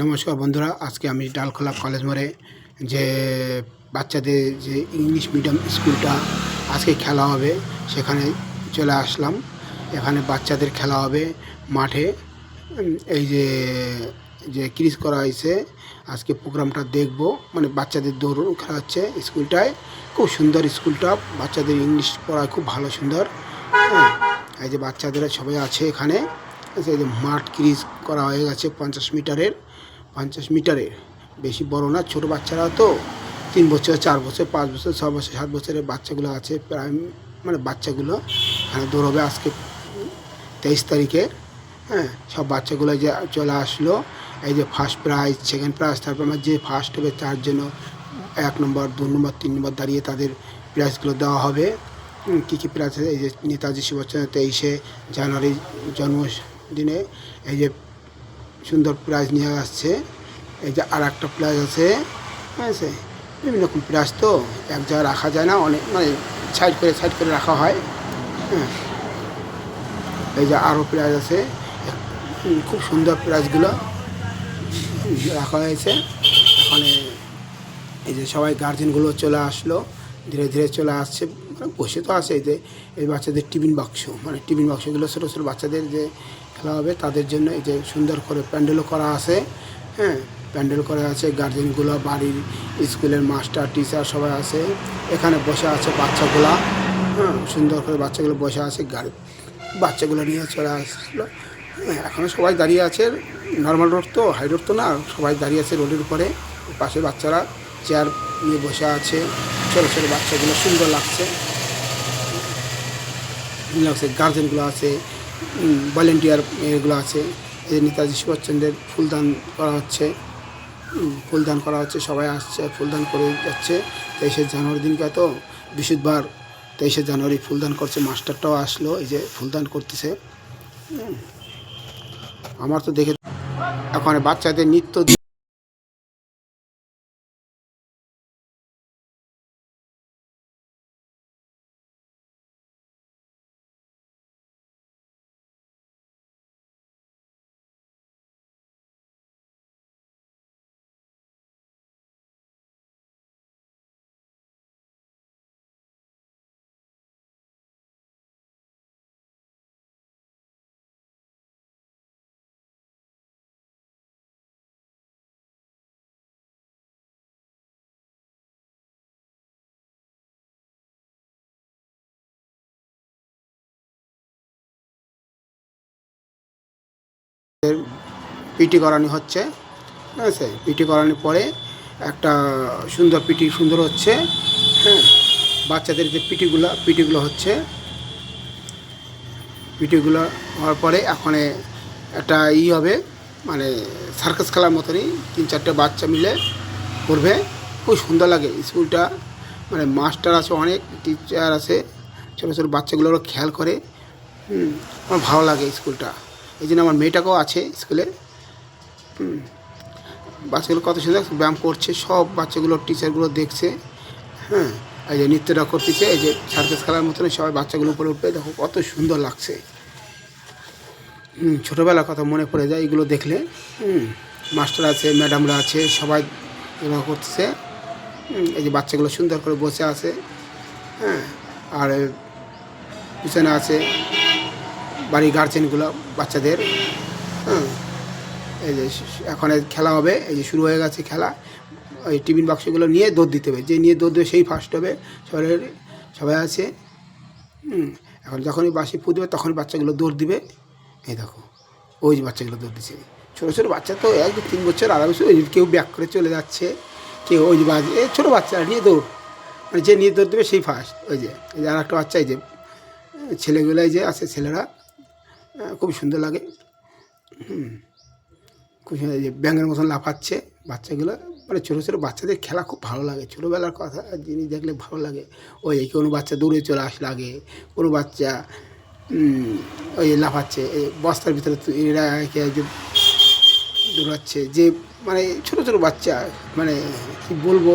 নমস্কার বন্ধুরা, আজকে আমি ডালখোলা কলেজ মোড়ে যে বাচ্চাদের যে ইংলিশ মিডিয়াম স্কুলটা আজকে খেলা হবে সেখানে চলে আসলাম। এখানে বাচ্চাদের খেলা হবে মাঠে। এই যে যে ক্রিজ করা হয়েছে, আজকে প্রোগ্রামটা দেখব। মানে বাচ্চাদের দৌড় খেলা হচ্ছে স্কুলটায়, খুব সুন্দর স্কুলটা। বাচ্চাদের ইংলিশ পড়ায় খুব ভালো সুন্দর। হ্যাঁ, এই যে বাচ্চাদের সবাই আছে এখানে। এই যে মাঠ ক্রিজ করা হয়ে গেছে 50 মিটারের, বেশি বড় না, ছোট বাচ্চারা তো 3 বছর 4 বছর 5 বছর 6 বছর 7 বছরের বাচ্চাগুলো আছে প্রায়। মানে বাচ্চাগুলো এখানে দৌড়বে আজকে 23 তারিখে। হ্যাঁ, সব বাচ্চাগুলো যে চলে আসলো। এই যে ফার্স্ট প্রাইজ, সেকেন্ড প্রাইজ, তারপর আমার যে ফার্স্ট হবে তার জন্য 1 নম্বর 2 নম্বর 3 নম্বর দাঁড়িয়ে তাদের প্রাইজগুলো দেওয়া হবে। কী কী প্রাইজ? এই যে নেতাজি সুভাষচন্দ্র 23শে জানুয়ারি জন্মদিনে এই যে সুন্দর প্রাইজ নিয়ে আসছে। এই যে আর একটা প্রাইজ আছে, ঠিক আছে? বিভিন্ন রকম প্রাইজ তো এক জায়গায় রাখা যায় না, অনেক মানে সাইড করে রাখা হয়। হ্যাঁ, এই যে আরও প্রাইজ আছে, খুব সুন্দর প্রাইজগুলো রাখা হয়েছে। এখানে এই যে সবাই গার্জেনগুলো চলে আসলো, ধীরে ধীরে চলে আসছে, মানে বসে তো আছে। এই যে এই বাচ্চাদের টিফিন বাক্স, মানে টিফিন বাক্সগুলো ছোটো ছোটো বাচ্চাদের যে খেলা হবে তাদের জন্য এই যে সুন্দর করে প্যান্ডেলও করা আছে। হ্যাঁ, প্যান্ডেল করা আছে, গার্জেনগুলো, বাড়ির স্কুলের মাস্টার টিচার সবাই আছে এখানে বসে আছে বাচ্চাগুলা। হ্যাঁ, সুন্দর করে বাচ্চাগুলো বসে আছে, বাচ্চাগুলো নিয়ে চলে আসলো। হ্যাঁ, এখনও সবাই দাঁড়িয়ে আছে, নর্মাল রোড তো, হাই রোড তো না, সবাই দাঁড়িয়ে আছে রোডের উপরে। পাশে বাচ্চারা চেয়ার নিয়ে বসে আছে, ছোটো ছোটো বাচ্চাগুলো সুন্দর লাগছে। গার্জেনগুলো আছে, ভলেন্টিয়ার এগুলো আছে। এই নেতাজি সুভাষচন্দ্রের ফুলদান করা হচ্ছে, সবাই আসছে, ফুলদান করে যাচ্ছে। 23শে জানুয়ারি দিনকে তো বৃহস্পতিবার 23শে জানুয়ারি ফুলদান করছে, মাস্টারটাও আসলো, এই যে ফুলদান করতেছে। আমার তো দেখে এখন বাচ্চাদের নৃত্য পিটি করানো হচ্ছে। ঠিক আছে, পিটি করানোর পরে একটা সুন্দর পিটি সুন্দর হচ্ছে। হ্যাঁ, বাচ্চাদের যে পিটিগুলো হচ্ছে, পিটিগুলো হওয়ার পরে এখন একটা হবে, মানে সার্কাস খেলার মতনই 3-4টে বাচ্চা মিলে করবে। খুব সুন্দর লাগে স্কুলটা, মানে মাস্টার আছে, অনেক টিচার আছে, ছোটো ছোটো বাচ্চাগুলো খেয়াল করে। আমার ভালো লাগে স্কুলটা, এই জন্য আমার মেয়েটাকেও আছে স্কুলে। বাচ্চাগুলো কত সুন্দর ব্যায়াম করছে, সব বাচ্চাগুলো টিচারগুলো দেখছে। হ্যাঁ, এই যে নৃত্যটা করতেছে, এই যে সার্কাস খেলার মতন সবাই বাচ্চাগুলো উপরে উঠবে, দেখো কত সুন্দর লাগছে। ছোটোবেলার কথা মনে পড়ে যায় এগুলো দেখলে। মাস্টার আছে, ম্যাডামরা আছে, সবাই এগুলো করতেছে। এই যে বাচ্চাগুলো সুন্দর করে বসে আছে। হ্যাঁ, আর পিছনে আছে বাড়ির গার্জেনগুলো বাচ্চাদের। হ্যাঁ, এই যে এখন খেলা হবে, এই যে শুরু হয়ে গেছে খেলা। ওই টিফিন বাক্সগুলো নিয়ে দৌড় দিতে হবে, যে নিয়ে দৌড় দেবে সেই ফার্স্ট হবে। সবাই আছে। এখন যখনই বাঁশি ফু দেবে তখনই বাচ্চাগুলো দৌড় দিবে। এই দেখো, ওই যে বাচ্চাগুলো দৌড় দিচ্ছে, ছোটো ছোটো বাচ্চা তো 1-3 বছর, 2.5 বছর। কেউ ব্যাক করে চলে যাচ্ছে, কেউ ওই যে বাজে ছোটো বাচ্চারা নিয়ে দৌড়, মানে যে নিয়ে দৌড় দেবে সেই ফার্স্ট। ওই যে আর একটা বাচ্চা, এই যে ছেলেগুলাই যে আছে, ছেলেরা খুব সুন্দর লাগে। খুব সুন্দর, যে ব্যাঙের মতন লাফাচ্ছে বাচ্চাগুলো। মানে ছোটো ছোটো বাচ্চাদের খেলা খুব ভালো লাগে, ছোটোবেলার কথা জিনিস দেখলে ভালো লাগে। ওই কোনো বাচ্চা দৌড়ে চলে আসলে আগে, কোনো বাচ্চা ওই লাফাচ্ছে, এই বস্তার ভিতরে এরা যে দৌড়াচ্ছে, যে মানে ছোটো ছোটো বাচ্চা, মানে কী বলবো,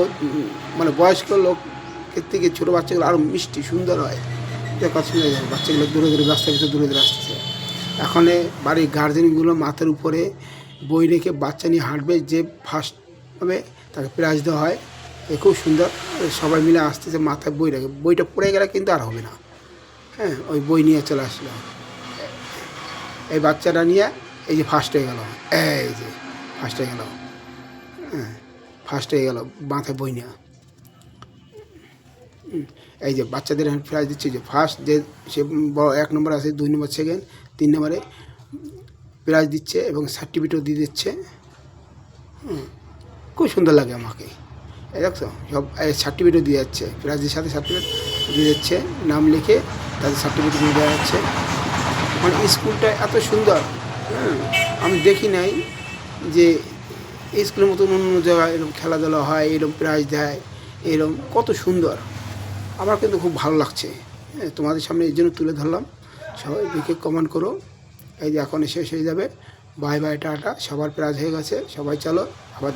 মানে বয়স্ক লোকের থেকে ছোটো বাচ্চাগুলো আরও মিষ্টি সুন্দর হয়। কথা শুনে যায়, বাচ্চাগুলো দূরে দূরে রাস্তার ভিতরে দূরে দূরে আসতেছে। এখন বাড়ির গার্জেনগুলো মাথার উপরে বই রেখে বাচ্চা নিয়ে হাঁটবে, যে ফার্স্ট হবে তাকে প্রাইজ দেওয়া হয়। এ খুব সুন্দর, সবাই মিলে আসতেছে, মাথায় বই রাখে, বইটা পড়ে গেলে কিন্তু আর হবে না। হ্যাঁ, ওই বই নিয়ে চলে আসলো, এই বাচ্চাটা নিয়ে এই যে ফার্স্ট হয়ে গেল, এই যে ফার্স্ট হয়ে গেল, হ্যাঁ ফার্স্ট হয়ে গেল মাথায় বই নিয়ে। এই যে বাচ্চাদের প্রাইজ দিচ্ছে, যে ফার্স্ট যে সে বড় 1 নম্বর আছে, 2 নম্বর সেকেন্ড, 3 নম্বরে প্রাইজ দিচ্ছে এবং সার্টিফিকেটও দিয়ে দিচ্ছে। খুব সুন্দর লাগে আমাকে। এই দেখছো সব সার্টিফিকেটও দিয়ে যাচ্ছে, প্রাইজের সাথে সার্টিফিকেট দিয়ে যাচ্ছে, নাম লিখে তাদের সার্টিফিকেট দিয়ে দেওয়া যাচ্ছে। মানে স্কুলটা এত সুন্দর, আমি দেখি নাই যে এই স্কুলের মতন অন্য জায়গায় এরকম খেলাধুলা হয়, এরকম প্রাইজ দেয়, এরকম কত সুন্দর। আমার কিন্তু খুব ভালো লাগছে। তোমাদের সামনে এই জন্য তুলে ধরলাম। সবাই দেখে কমেন্ট করো। এই যে এখন শেষ হয়ে যাবে, বাই বাই টাটা, সবার প্রাইজ হয়ে গেছে, সবাই চলো আবার